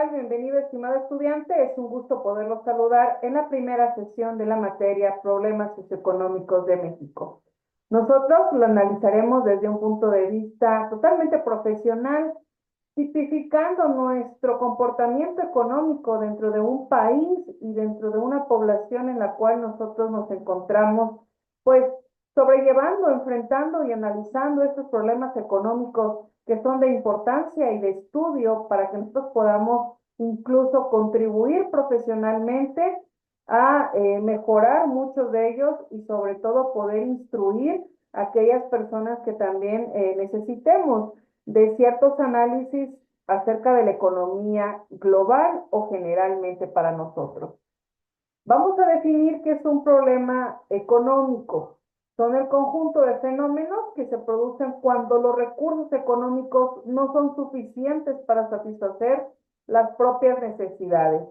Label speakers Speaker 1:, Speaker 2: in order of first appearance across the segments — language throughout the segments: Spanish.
Speaker 1: tal? Bienvenido, estimado estudiante. Es un gusto poderlo saludar en la primera sesión de la materia Problemas Socioeconómicos de México. Nosotros lo analizaremos desde un punto de vista totalmente profesional, tipificando nuestro comportamiento económico dentro de un país y dentro de una población en la cual nosotros nos encontramos, pues, sobrellevando, enfrentando y analizando estos problemas económicos que son de importancia y de estudio para que nosotros podamos incluso contribuir profesionalmente a mejorar muchos de ellos y sobre todo poder instruir a aquellas personas que también necesitemos de ciertos análisis acerca de la economía global o generalmente para nosotros. Vamos a definir qué es un problema económico. Son el conjunto de fenómenos que se producen cuando los recursos económicos no son suficientes para satisfacer las propias necesidades.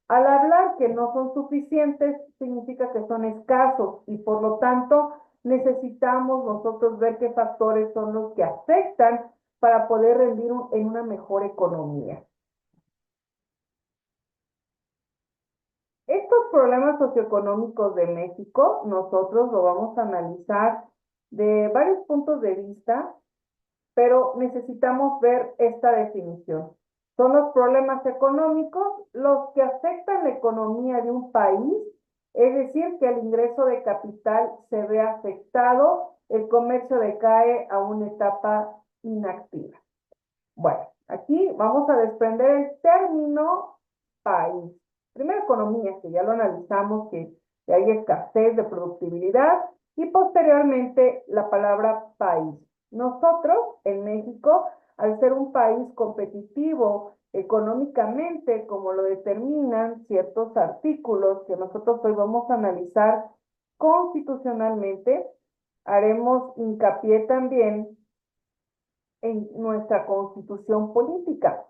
Speaker 1: Al hablar que no son suficientes, significa que son escasos y por lo tanto necesitamos nosotros ver qué factores son los que afectan para poder rendir en una mejor economía. Estos problemas socioeconómicos de México, nosotros lo vamos a analizar de varios puntos de vista, pero necesitamos ver esta definición. Son los problemas económicos los que afectan la economía de un país, es decir, que el ingreso de capital se ve afectado, el comercio decae a una etapa inactiva. Bueno, aquí vamos a desprender el término país. Primero economía, que ya lo analizamos, que hay escasez de productividad, y posteriormente la palabra país. Nosotros, en México, al ser un país competitivo económicamente, como lo determinan ciertos artículos que nosotros hoy vamos a analizar constitucionalmente, haremos hincapié también en nuestra constitución política.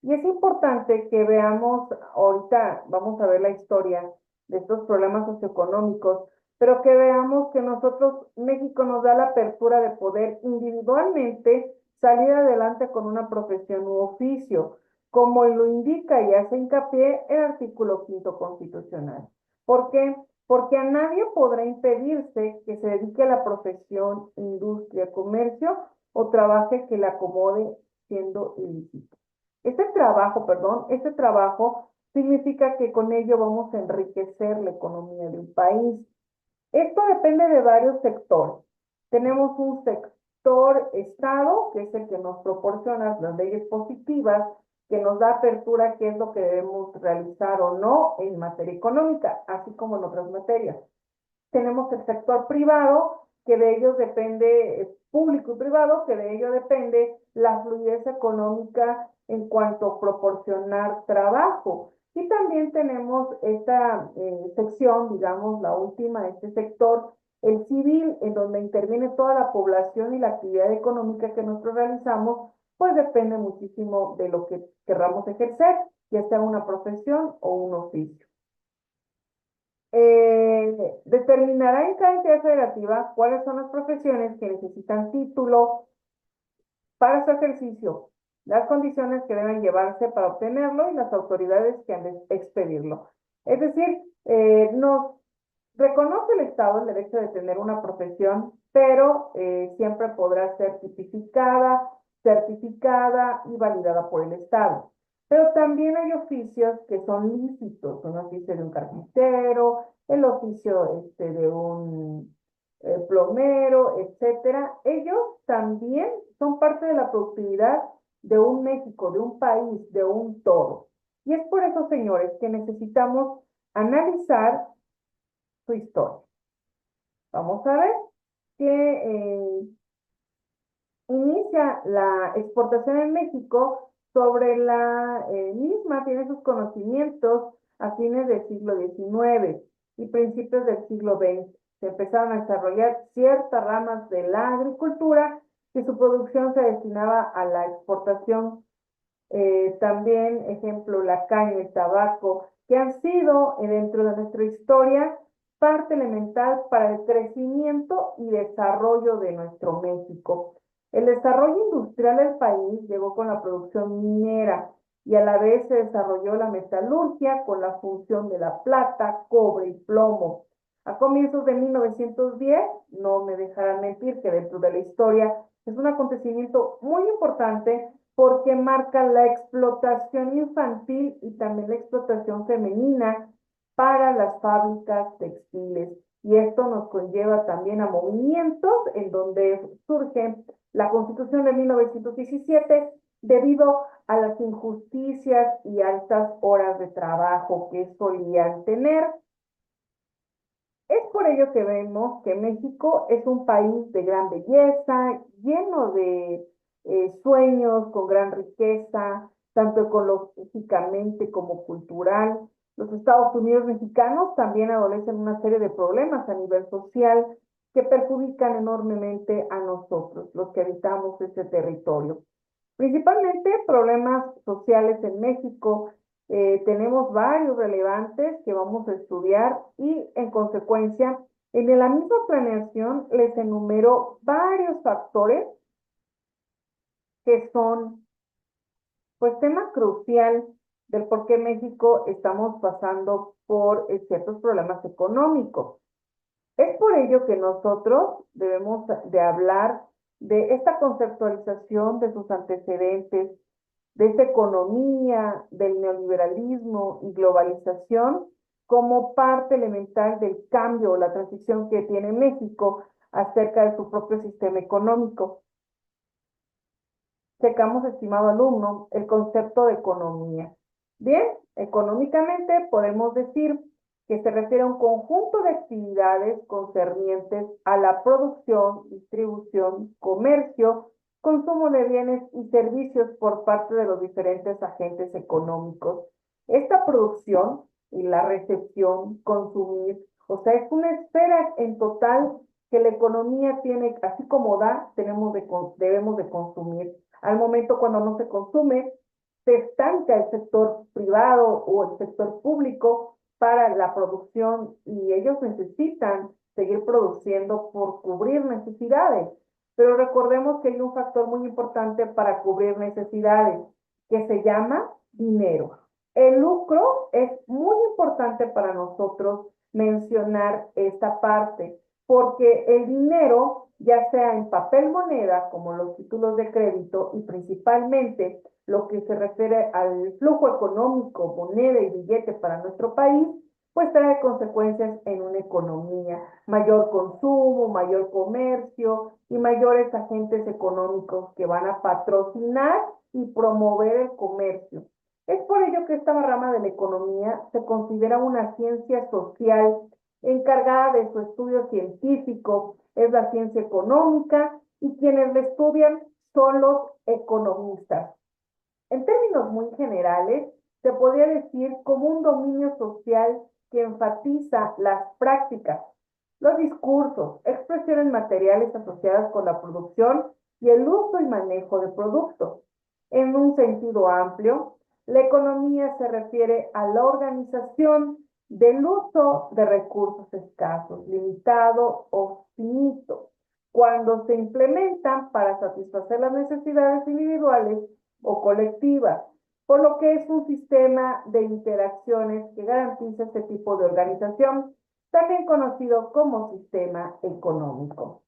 Speaker 1: Y es importante que veamos, ahorita vamos a ver la historia de estos problemas socioeconómicos, pero que veamos que nosotros, México nos da la apertura de poder individualmente salir adelante con una profesión u oficio, como lo indica y hace hincapié el artículo 5 constitucional. ¿Por qué? Porque a nadie podrá impedirse que se dedique a la profesión, industria, comercio o trabaje que le acomode siendo ilícito. Este trabajo significa que con ello vamos a enriquecer la economía de un país. Esto depende de varios sectores. Tenemos un sector Estado, que es el que nos proporciona las leyes positivas, que nos da apertura a qué es lo que debemos realizar o no en materia económica, así como en otras materias. Tenemos el sector privado, que de ellos depende, público y privado, que de ello depende la fluidez económica en cuanto a proporcionar trabajo. Y también tenemos esta sección, digamos, la última, este sector, el civil, en donde interviene toda la población y la actividad económica que nosotros realizamos, pues depende muchísimo de lo que querramos ejercer, ya sea una profesión o un oficio. Determinará en cada entidad federativa cuáles son las profesiones que necesitan título para su ejercicio, las condiciones que deben llevarse para obtenerlo y las autoridades que han de expedirlo. Es decir, nos reconoce el Estado el derecho de tener una profesión, pero siempre podrá ser tipificada, certificada y validada por el Estado. Pero también hay oficios que son lícitos, un oficio de un carpintero, el oficio de un plomero, etcétera. Ellos también son parte de la productividad de un México, de un país, de un todo. Y es por eso, señores, que necesitamos analizar su historia. Vamos a ver que inicia la exportación en México sobre la misma, tiene sus conocimientos a fines del siglo XIX y principios del siglo XX. Se empezaron a desarrollar ciertas ramas de la agricultura y su producción se destinaba a la exportación. También, ejemplo, la caña, el tabaco, que han sido dentro de nuestra historia parte elemental para el crecimiento y desarrollo de nuestro México. El desarrollo industrial del país llegó con la producción minera, y a la vez se desarrolló la metalurgia con la función de la plata, cobre y plomo. A comienzos de 1910, no me dejarán mentir que dentro de la historia es un acontecimiento muy importante porque marca la explotación infantil y también la explotación femenina para las fábricas textiles. Y esto nos conlleva también a movimientos en donde surge la Constitución de 1917 debido a las injusticias y altas horas de trabajo que solían tener. Es por ello que vemos que México es un país de gran belleza, lleno de sueños, con gran riqueza, tanto ecológicamente como cultural. Los Estados Unidos mexicanos también adolecen una serie de problemas a nivel social que perjudican enormemente a nosotros, los que habitamos este territorio. Principalmente problemas sociales en México. Tenemos varios relevantes que vamos a estudiar y en consecuencia, en la misma planeación les enumero varios factores que son pues tema crucial del por qué México estamos pasando por ciertos problemas económicos. Es por ello que nosotros debemos de hablar de esta conceptualización de sus antecedentes, de esta economía, del neoliberalismo y globalización como parte elemental del cambio o la transición que tiene México acerca de su propio sistema económico. Checamos, estimado alumno, el concepto de economía. Bien, económicamente podemos decir que se refiere a un conjunto de actividades concernientes a la producción, distribución, comercio, consumo de bienes y servicios por parte de los diferentes agentes económicos. Esta producción y la recepción, consumir, o sea, es una esfera en total que la economía tiene, así como da, debemos de consumir. Al momento cuando no se consume, se estanca el sector privado o el sector público para la producción y ellos necesitan seguir produciendo por cubrir necesidades. Pero recordemos que hay un factor muy importante para cubrir necesidades que se llama dinero. El lucro es muy importante para nosotros mencionar esta parte, porque el dinero, ya sea en papel moneda, como los títulos de crédito, y principalmente lo que se refiere al flujo económico, moneda y billete para nuestro país, pues trae consecuencias en una economía, mayor consumo, mayor comercio y mayores agentes económicos que van a patrocinar y promover el comercio. Es por ello que esta rama de la economía se considera una ciencia social encargada de su estudio científico, es la ciencia económica y quienes la estudian son los economistas. En términos muy generales, se podría decir como un dominio social que enfatiza las prácticas, los discursos, expresiones materiales asociadas con la producción y el uso y manejo de productos. En un sentido amplio, la economía se refiere a la organización del uso de recursos escasos, limitado o finito, cuando se implementan para satisfacer las necesidades individuales o colectivas, por lo que es un sistema de interacciones que garantiza este tipo de organización, también conocido como sistema económico.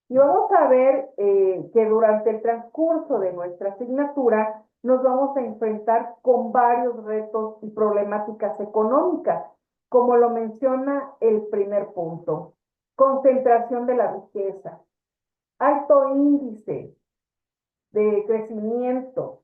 Speaker 1: Y vamos a ver que durante el transcurso de nuestra asignatura nos vamos a enfrentar con varios retos y problemáticas económicas, como lo menciona el primer punto. Concentración de la riqueza, alto índice de crecimiento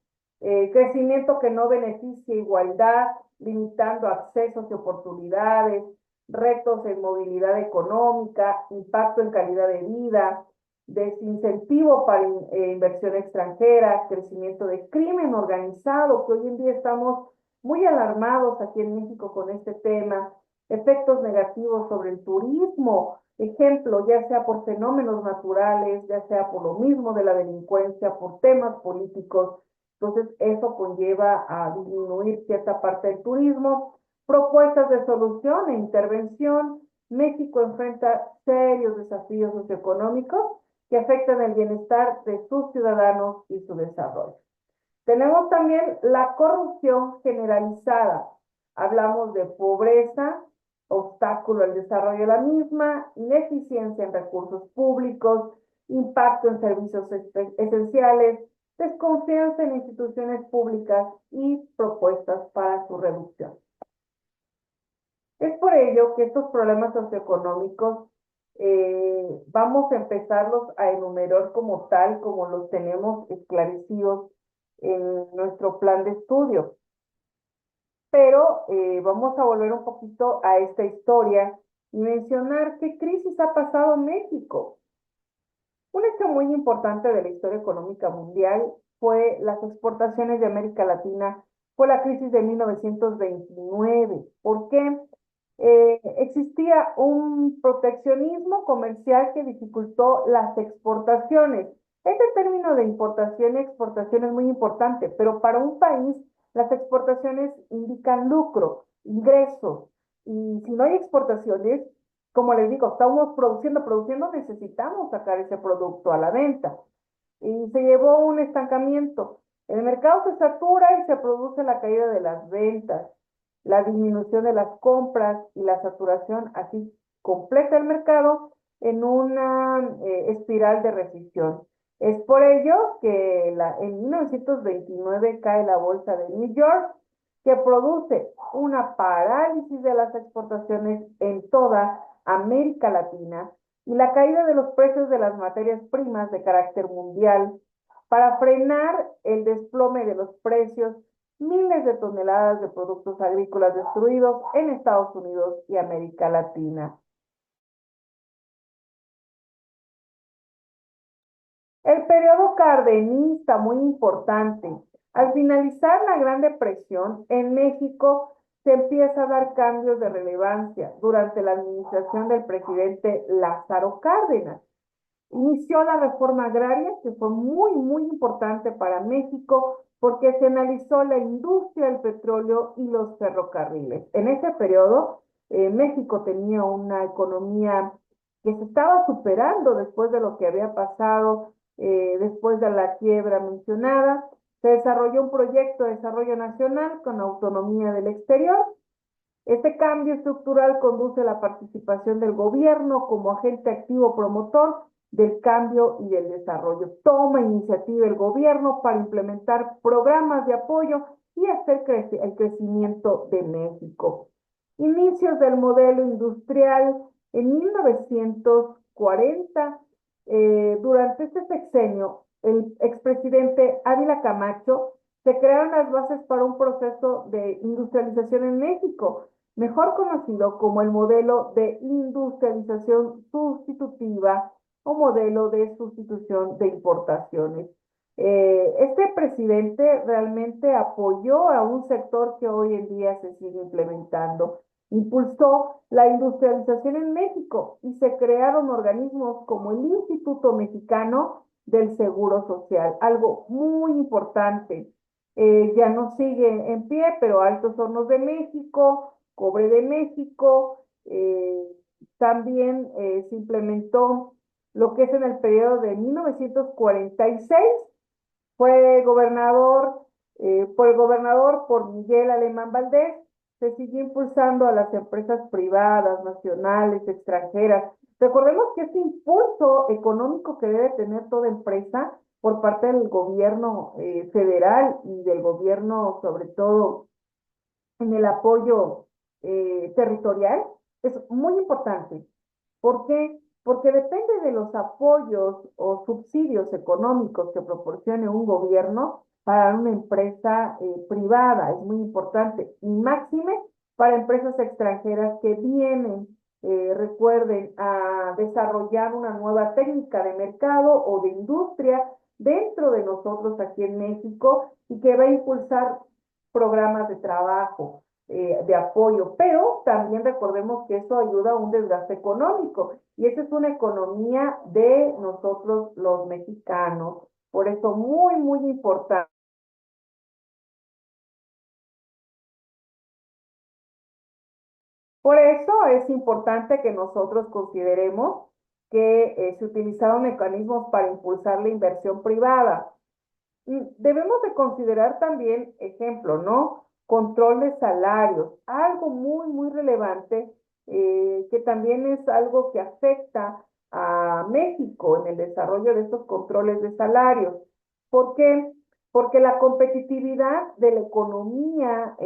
Speaker 1: que no beneficia igualdad, limitando accesos y oportunidades, retos en movilidad económica, impacto en calidad de vida, desincentivo para inversión extranjera, crecimiento de crimen organizado, que hoy en día estamos muy alarmados aquí en México con este tema, efectos negativos sobre el turismo, ejemplo, ya sea por fenómenos naturales, ya sea por lo mismo de la delincuencia, por temas políticos. Entonces, eso conlleva a disminuir cierta parte del turismo. Propuestas de solución e intervención. México enfrenta serios desafíos socioeconómicos que afectan el bienestar de sus ciudadanos y su desarrollo. Tenemos también la corrupción generalizada. Hablamos de pobreza, obstáculo al desarrollo de la misma, ineficiencia en recursos públicos, impacto en servicios esenciales, desconfianza en instituciones públicas y propuestas para su reducción. Es por ello que estos problemas socioeconómicos vamos a empezarlos a enumerar como tal, como los tenemos esclarecidos en nuestro plan de estudio. Pero vamos a volver un poquito a esta historia y mencionar qué crisis ha pasado en México. Un hecho muy importante de la historia económica mundial fue las exportaciones de América Latina, fue la crisis de 1929. ¿Por qué? Existía un proteccionismo comercial que dificultó las exportaciones. Este término de importación y exportación es muy importante, pero para un país las exportaciones indican lucro, ingresos, y si no hay exportaciones, como les digo, estamos produciendo, necesitamos sacar ese producto a la venta. Y se llevó un estancamiento. El mercado se satura y se produce la caída de las ventas, la disminución de las compras y la saturación así completa el mercado en una espiral de recesión. Es por ello que en 1929 cae la bolsa de New York, que produce una parálisis de las exportaciones en toda América Latina y la caída de los precios de las materias primas de carácter mundial. Para frenar el desplome de los precios, miles de toneladas de productos agrícolas destruidos en Estados Unidos y América Latina. El periodo cardenista, muy importante. Al finalizar la Gran Depresión, en México se empieza a dar cambios de relevancia durante la administración del presidente Lázaro Cárdenas. Inició la reforma agraria, que fue muy importante para México, porque se analizó la industria del petróleo y los ferrocarriles. En ese periodo, México tenía una economía que se estaba superando después de lo que había pasado, después de la quiebra mencionada. Se desarrolló un proyecto de desarrollo nacional con autonomía del exterior. Este cambio estructural conduce a la participación del gobierno como agente activo promotor del cambio y del desarrollo. Toma iniciativa el gobierno para implementar programas de apoyo y hacer el crecimiento de México. Inicios del modelo industrial en 1940. Durante este sexenio, el expresidente Ávila Camacho se crearon las bases para un proceso de industrialización en México, mejor conocido como el modelo de industrialización sustitutiva o modelo de sustitución de importaciones. Este presidente realmente apoyó a un sector que hoy en día se sigue implementando. Impulsó la industrialización en México y se crearon organismos como el Instituto Mexicano del Seguro Social, algo muy importante. Ya no sigue en pie, pero Altos Hornos de México, Cobre de México, también se implementó lo que es en el periodo de 1946, por el gobernador, por Miguel Alemán Valdés, se siguió impulsando a las empresas privadas, nacionales, extranjeras. Recordemos que ese impulso económico que debe tener toda empresa por parte del gobierno federal y del gobierno, sobre todo en el apoyo territorial, es muy importante. ¿Por qué? Porque depende de los apoyos o subsidios económicos que proporcione un gobierno para una empresa privada, es muy importante, y máxime para empresas extranjeras que vienen, recuerden, a desarrollar una nueva técnica de mercado o de industria dentro de nosotros aquí en México y que va a impulsar programas de trabajo, de apoyo, pero también recordemos que eso ayuda a un desgaste económico y esa es una economía de nosotros los mexicanos. Por eso muy importante. Por eso es importante que nosotros consideremos que se utilizaron mecanismos para impulsar la inversión privada. Debemos de considerar también, ejemplo, ¿no? Control de salarios, algo muy, muy relevante, que también es algo que afecta a México en el desarrollo de estos controles de salarios. ¿Por qué? Porque la competitividad de la economía,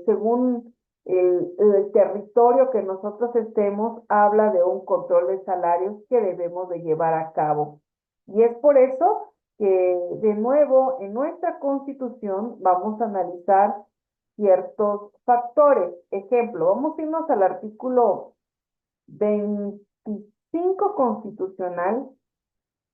Speaker 1: según el territorio que nosotros estemos, habla de un control de salarios que debemos de llevar a cabo. Y es por eso que de nuevo en nuestra Constitución vamos a analizar ciertos factores. Ejemplo, vamos a irnos al artículo 25 constitucional,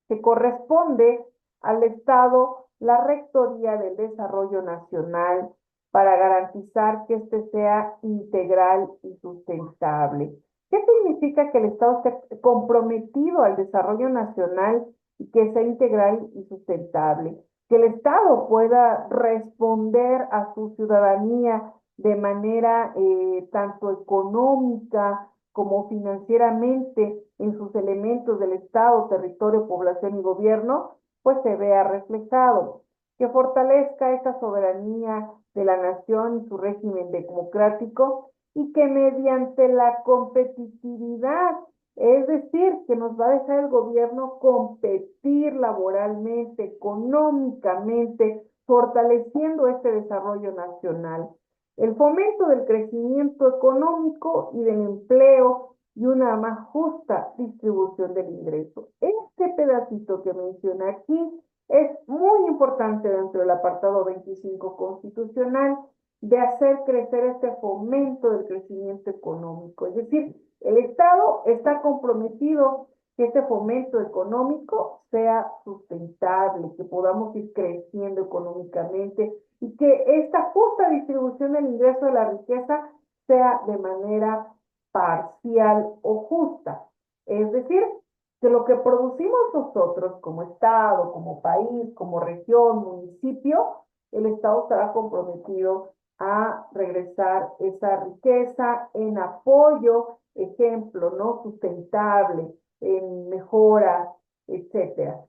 Speaker 1: que corresponde al Estado la rectoría del desarrollo nacional para garantizar que éste sea integral y sustentable. ¿Qué significa que el Estado esté comprometido al desarrollo nacional y que sea integral y sustentable? Que el Estado pueda responder a su ciudadanía de manera tanto económica como financieramente en sus elementos del Estado, territorio, población y gobierno, pues se vea reflejado. Que fortalezca esa soberanía de la nación y su régimen democrático y que mediante la competitividad, es decir, que nos va a dejar el gobierno competir laboralmente, económicamente, fortaleciendo este desarrollo nacional. El fomento del crecimiento económico y del empleo y una más justa distribución del ingreso. Este pedacito que menciona aquí es muy importante dentro del apartado 25 constitucional de hacer crecer este fomento del crecimiento económico. Es decir, el Estado está comprometido que este fomento económico sea sustentable, que podamos ir creciendo económicamente y que esta justa distribución del ingreso de la riqueza sea de manera parcial o justa. Es decir, que lo que producimos nosotros como Estado, como país, como región, municipio, el Estado estará comprometido a regresar esa riqueza en apoyo, ejemplo, ¿no? Sustentable, en mejora, etcétera.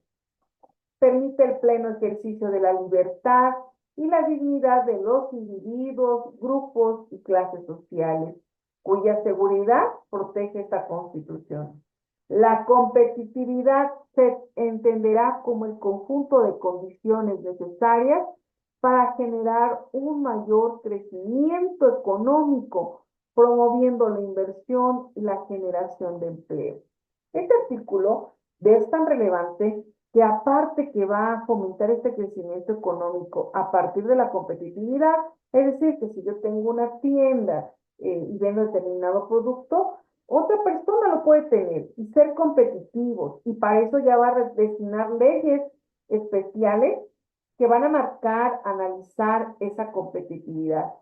Speaker 1: Permite el pleno ejercicio de la libertad y la dignidad de los individuos, grupos y clases sociales, cuya seguridad protege esta Constitución. La competitividad se entenderá como el conjunto de condiciones necesarias para generar un mayor crecimiento económico, promoviendo la inversión y la generación de empleo. Este artículo es tan relevante que aparte que va a fomentar este crecimiento económico a partir de la competitividad, es decir, que si yo tengo una tienda y vendo determinado producto, otra persona lo puede tener y ser competitivos, y para eso ya va a destinar leyes especiales que van a marcar, analizar esa competitividad.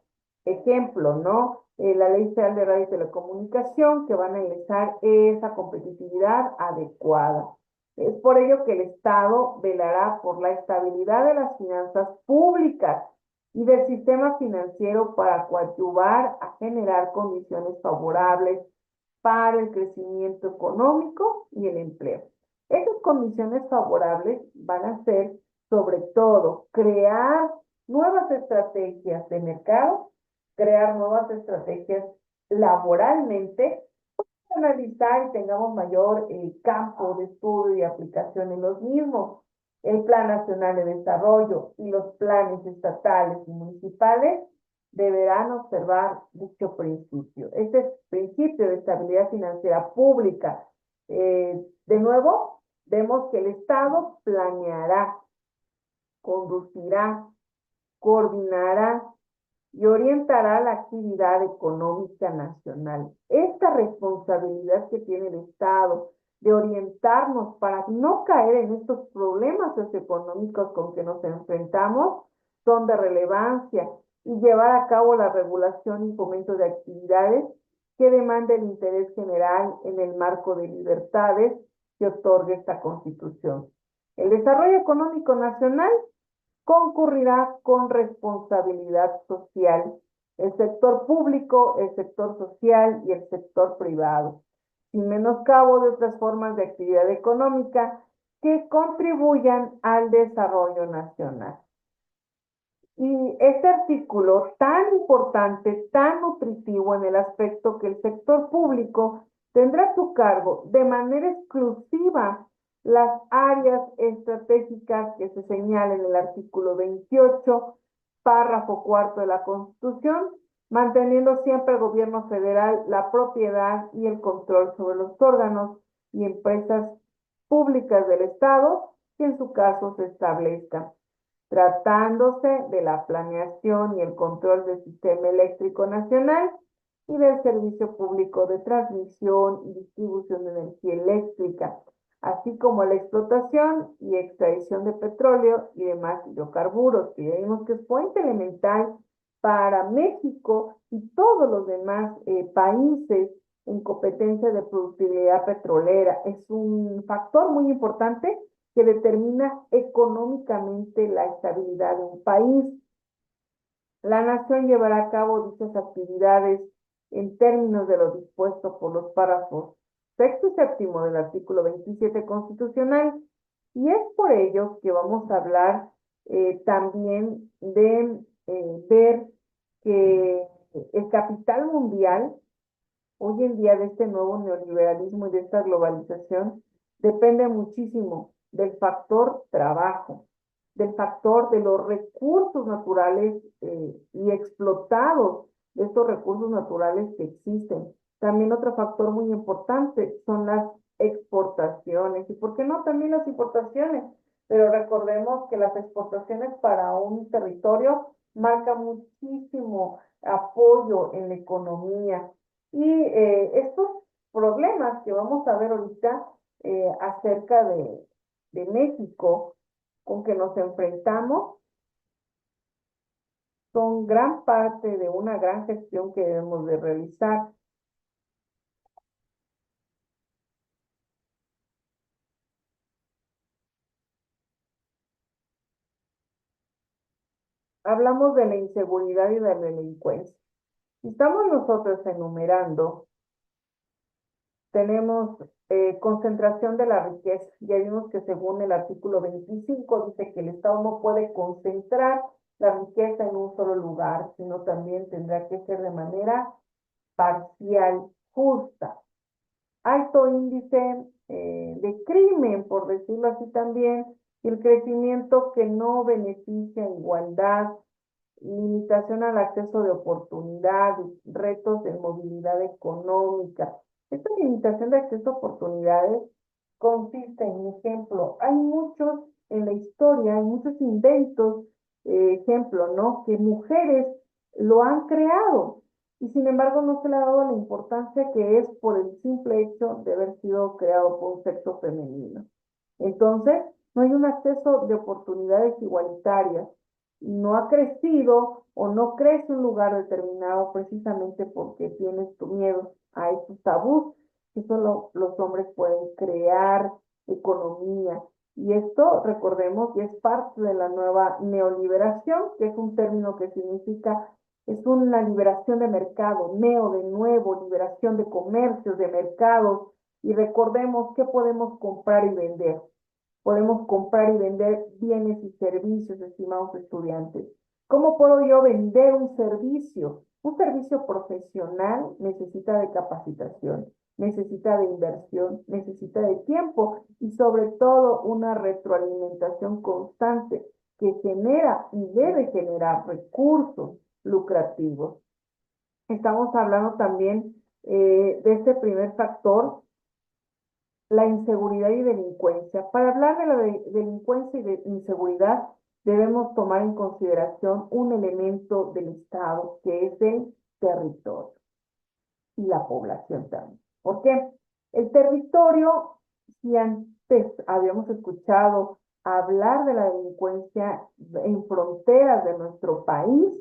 Speaker 1: Ejemplo, ¿no? La Ley Federal de Radio y Telecomunicación, que van a analizar esa competitividad adecuada. Es por ello que el Estado velará por la estabilidad de las finanzas públicas y del sistema financiero para coadyuvar a generar condiciones favorables para el crecimiento económico y el empleo. Esas condiciones favorables van a ser, sobre todo, crear nuevas estrategias de mercado, crear nuevas estrategias laboralmente, analizar y tengamos mayor campo de estudio y aplicación en los mismos. El Plan Nacional de Desarrollo y los planes estatales y municipales deberán observar dicho principio. Este principio de estabilidad financiera pública. De nuevo, vemos que el Estado planeará, conducirá, coordinará y orientará la actividad económica nacional. Esta responsabilidad que tiene el Estado de orientarnos para no caer en estos problemas socioeconómicos con que nos enfrentamos son de relevancia, y llevar a cabo la regulación y fomento de actividades que demande el interés general en el marco de libertades que otorga esta Constitución. El desarrollo económico nacional concurrirá con responsabilidad social, el sector público, el sector social y el sector privado, sin menoscabo de otras formas de actividad económica que contribuyan al desarrollo nacional. Y este artículo tan importante, tan nutritivo en el aspecto que el sector público tendrá a su cargo de manera exclusiva las áreas estratégicas que se señalan en el artículo 28, párrafo cuarto de la Constitución, manteniendo siempre el gobierno federal la propiedad y el control sobre los órganos y empresas públicas del Estado que en su caso se establezcan, tratándose de la planeación y el control del sistema eléctrico nacional y del servicio público de transmisión y distribución de energía eléctrica, así como la explotación y extracción de petróleo y demás hidrocarburos, que vemos que es fuente elemental para México y todos los demás países en competencia de productividad petrolera. Es un factor muy importante que determina económicamente la estabilidad de un país. La nación llevará a cabo dichas actividades en términos de lo dispuesto por los párrafos sexto y séptimo del artículo 27 constitucional, y es por ello que vamos a hablar también de ver que el capital mundial, hoy en día, de este nuevo neoliberalismo y de esta globalización, depende muchísimo del factor trabajo, del factor de los recursos naturales y explotados de estos recursos naturales que existen. También otro factor muy importante son las exportaciones y, ¿por qué no?, también las importaciones. Pero recordemos que las exportaciones para un territorio marcan muchísimo apoyo en la economía. Y estos problemas que vamos a ver ahorita acerca de México con que nos enfrentamos son gran parte de una gran gestión que debemos de realizar. Hablamos de la inseguridad y de la delincuencia. Si estamos nosotros enumerando, tenemos concentración de la riqueza. Ya vimos que según el artículo 25 dice que el Estado no puede concentrar la riqueza en un solo lugar, sino también tendrá que ser de manera parcial, justa. Alto índice de crimen, por decirlo así también, y el crecimiento que no beneficia igualdad, limitación al acceso de oportunidades, retos de movilidad económica. Esta limitación de acceso a oportunidades consiste en, ejemplo, hay muchos en la historia, hay muchos inventos, ejemplo, ¿no?, que mujeres lo han creado y sin embargo no se le ha dado la importancia que es por el simple hecho de haber sido creado por un sexo femenino. Entonces, no hay un acceso de oportunidades igualitarias, no ha crecido o no crece un lugar determinado precisamente porque tienes tu miedo a estos tabús que solo los hombres pueden crear economía. Y esto, recordemos, que es parte de la nueva neoliberación, que es un término que significa, es una liberación de mercado, neo de nuevo, liberación de comercios, de mercados, y recordemos que podemos comprar y vender. Podemos comprar y vender bienes y servicios, estimados estudiantes. ¿Cómo puedo yo vender un servicio? Un servicio profesional necesita de capacitación, necesita de inversión, necesita de tiempo y sobre todo una retroalimentación constante que genera y debe generar recursos lucrativos. Estamos hablando también de este primer factor, la inseguridad y delincuencia. Para hablar de la delincuencia y de inseguridad, debemos tomar en consideración un elemento del Estado, que es el territorio y la población también. ¿Por qué? El territorio, si antes habíamos escuchado hablar de la delincuencia en fronteras de nuestro país,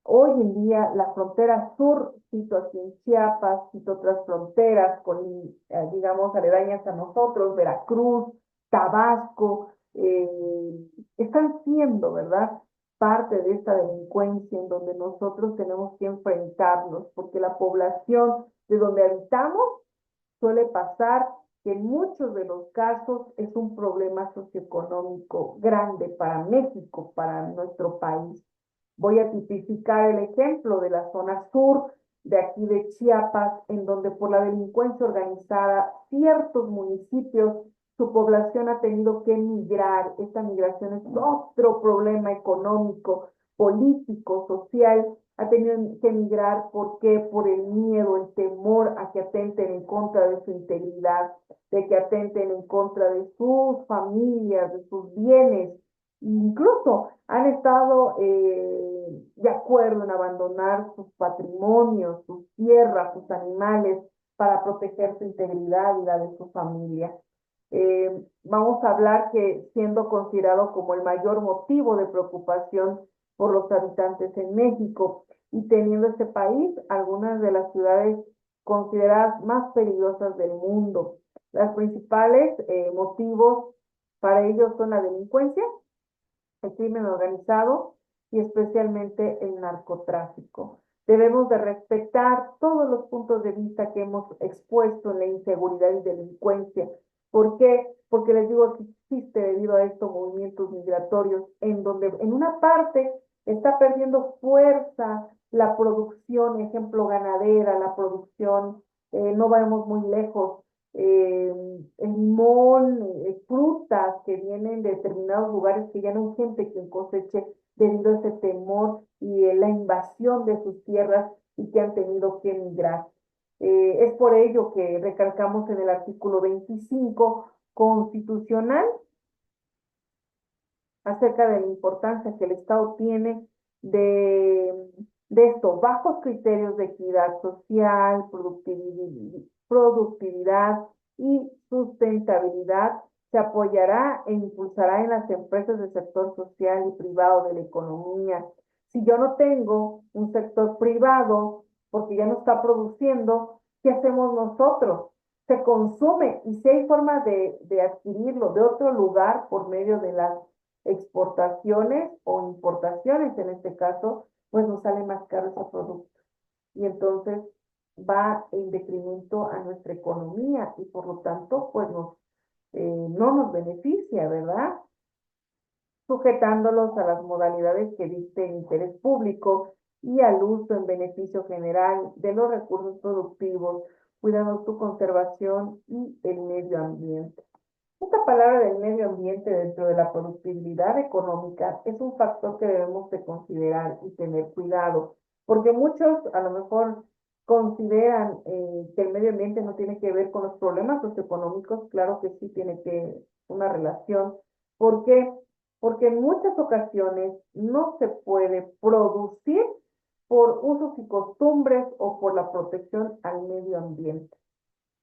Speaker 1: hoy en día la frontera sur, cito aquí en Chiapas, cito otras fronteras con, digamos, aledañas a nosotros, Veracruz, Tabasco, están siendo, ¿verdad?, parte de esta delincuencia en donde nosotros tenemos que enfrentarnos, porque la población de donde habitamos suele pasar que en muchos de los casos es un problema socioeconómico grande para México, para nuestro país. Voy a tipificar el ejemplo de la zona sur de aquí de Chiapas, en donde por la delincuencia organizada, ciertos municipios, su población ha tenido que emigrar. Esta migración es otro problema económico, político, social. Ha tenido que emigrar, ¿por qué? Por el miedo, el temor a que atenten en contra de su integridad, de que atenten en contra de sus familias, de sus bienes. Incluso han estado de acuerdo en abandonar sus patrimonios, sus tierras, sus animales, para proteger su integridad y la de su familia. Vamos a hablar que siendo considerado como el mayor motivo de preocupación por los habitantes en México y teniendo este país algunas de las ciudades consideradas más peligrosas del mundo. Los principales motivos para ellos son la delincuencia, el crimen organizado y especialmente el narcotráfico. Debemos de respetar todos los puntos de vista que hemos expuesto en la inseguridad y delincuencia. ¿Por qué? Porque les digo que existe debido a estos movimientos migratorios en donde en una parte está perdiendo fuerza la producción, ejemplo ganadera, la producción, no vamos muy lejos, eh, el limón, frutas que vienen de determinados lugares que ya no hay gente que coseche debido a ese temor y la invasión de sus tierras y que han tenido que emigrar. Es por ello que recalcamos en el artículo 25 constitucional acerca de la importancia que el Estado tiene de estos bajos criterios de equidad social, productividad y sustentabilidad. Se apoyará e impulsará en las empresas del sector social y privado de la economía. Si yo no tengo un sector privado, porque ya no está produciendo, ¿qué hacemos nosotros? Se consume y si hay forma de adquirirlo de otro lugar por medio de las exportaciones o importaciones en este caso, pues nos sale más caro ese producto. Y entonces va en detrimento a nuestra economía y por lo tanto, pues no nos beneficia, ¿verdad? Sujetándolos a las modalidades que dicte el interés público y al uso en beneficio general de los recursos productivos, cuidando su conservación y el medio ambiente. Esta palabra del medio ambiente dentro de la productividad económica es un factor que debemos de considerar y tener cuidado, porque muchos a lo mejor consideran que el medio ambiente no tiene que ver con los problemas socioeconómicos, claro que sí tiene que una relación. ¿Por qué? Porque en muchas ocasiones no se puede producir por usos y costumbres o por la protección al medio ambiente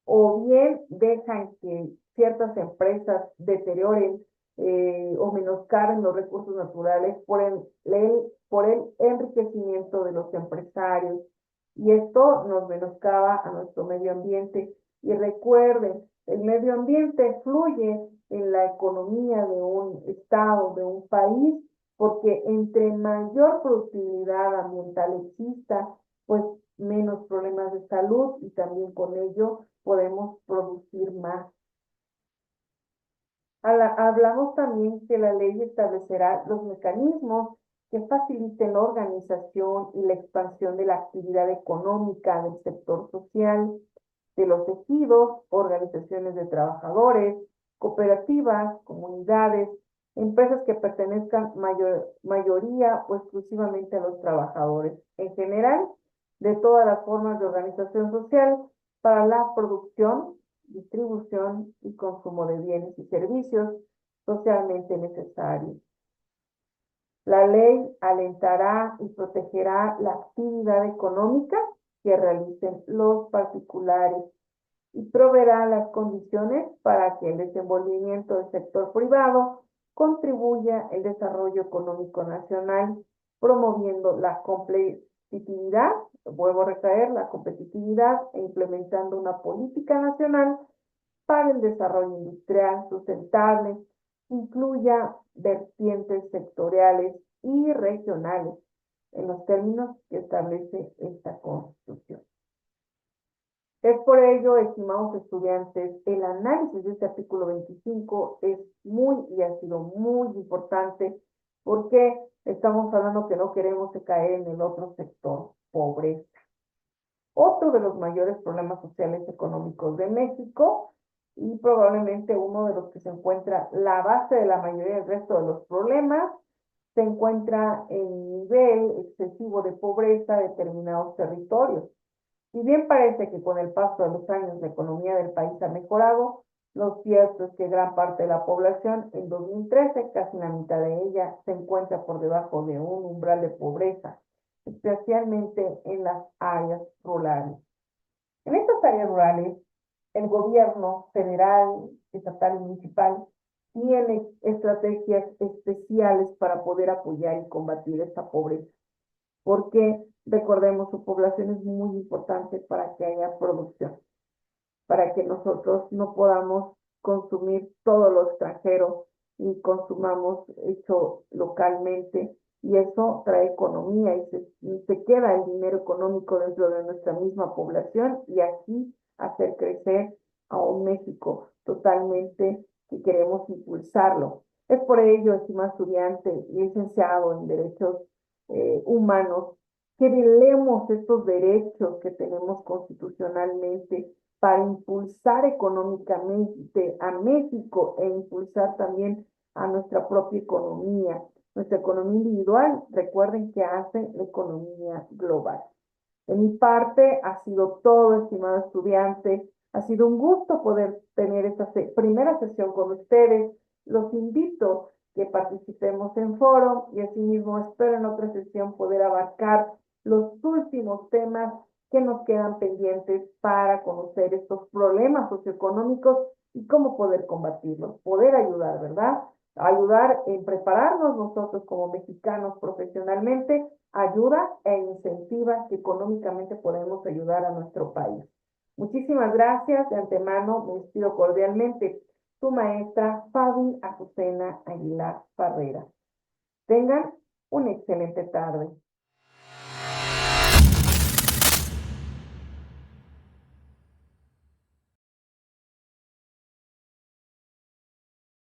Speaker 1: o bien dejan que ciertas empresas deterioren o menoscaben los recursos naturales por el enriquecimiento de los empresarios. Y esto nos menoscaba a nuestro medio ambiente. Y recuerden, el medio ambiente fluye en la economía de un estado, de un país, porque entre mayor productividad ambiental exista, pues menos problemas de salud y también con ello podemos producir más. Hablamos también que la ley establecerá los mecanismos que faciliten la organización y la expansión de la actividad económica del sector social, de los ejidos, organizaciones de trabajadores, cooperativas, comunidades, empresas que pertenezcan mayoría o exclusivamente a los trabajadores. En general, de todas las formas de organización social para la producción, distribución y consumo de bienes y servicios socialmente necesarios. La ley alentará y protegerá la actividad económica que realicen los particulares y proveerá las condiciones para que el desenvolvimiento del sector privado contribuya al desarrollo económico nacional, promoviendo la competitividad, vuelvo a recaer, la competitividad e implementando una política nacional para el desarrollo industrial sustentable, incluya vertientes sectoriales y regionales en los términos que establece esta Constitución. Es por ello, estimados estudiantes, el análisis de este artículo 25 es muy y ha sido muy importante. ¿Por qué? Estamos hablando que no queremos caer en el otro sector, pobreza. Otro de los mayores problemas sociales económicos de México y probablemente uno de los que se encuentra la base de la mayoría del resto de los problemas, se encuentra en nivel excesivo de pobreza de determinados territorios. Si bien parece que con el paso de los años la economía del país ha mejorado, lo cierto es que gran parte de la población en 2013, casi la mitad de ella, se encuentra por debajo de un umbral de pobreza, especialmente en las áreas rurales. En estas áreas rurales, el gobierno federal, estatal y municipal tiene estrategias especiales para poder apoyar y combatir esta pobreza, porque recordemos, su población es muy importante para que haya producción, para que nosotros no podamos consumir todo lo extranjero y consumamos hecho localmente, y eso trae economía y se queda el dinero económico dentro de nuestra misma población y así hacer crecer a un México totalmente que queremos impulsarlo. Es por ello, estimado estudiante y licenciado en Derechos Humanos, que velemos estos derechos que tenemos constitucionalmente para impulsar económicamente a México e impulsar también a nuestra propia economía. Nuestra economía individual, recuerden que hace la economía global. De mi parte, ha sido todo, estimado estudiante. Ha sido un gusto poder tener esta primera sesión con ustedes. Los invito que participemos en foro y asimismo espero en otra sesión poder abarcar los últimos temas que nos quedan pendientes para conocer estos problemas socioeconómicos y cómo poder combatirlos, poder ayudar, ¿verdad? Ayudar en prepararnos nosotros como mexicanos profesionalmente, ayuda e incentiva que económicamente podemos ayudar a nuestro país. Muchísimas gracias de antemano, me despido cordialmente. Su maestra Fabi Azucena Aguilar Barrera. Tengan una excelente tarde.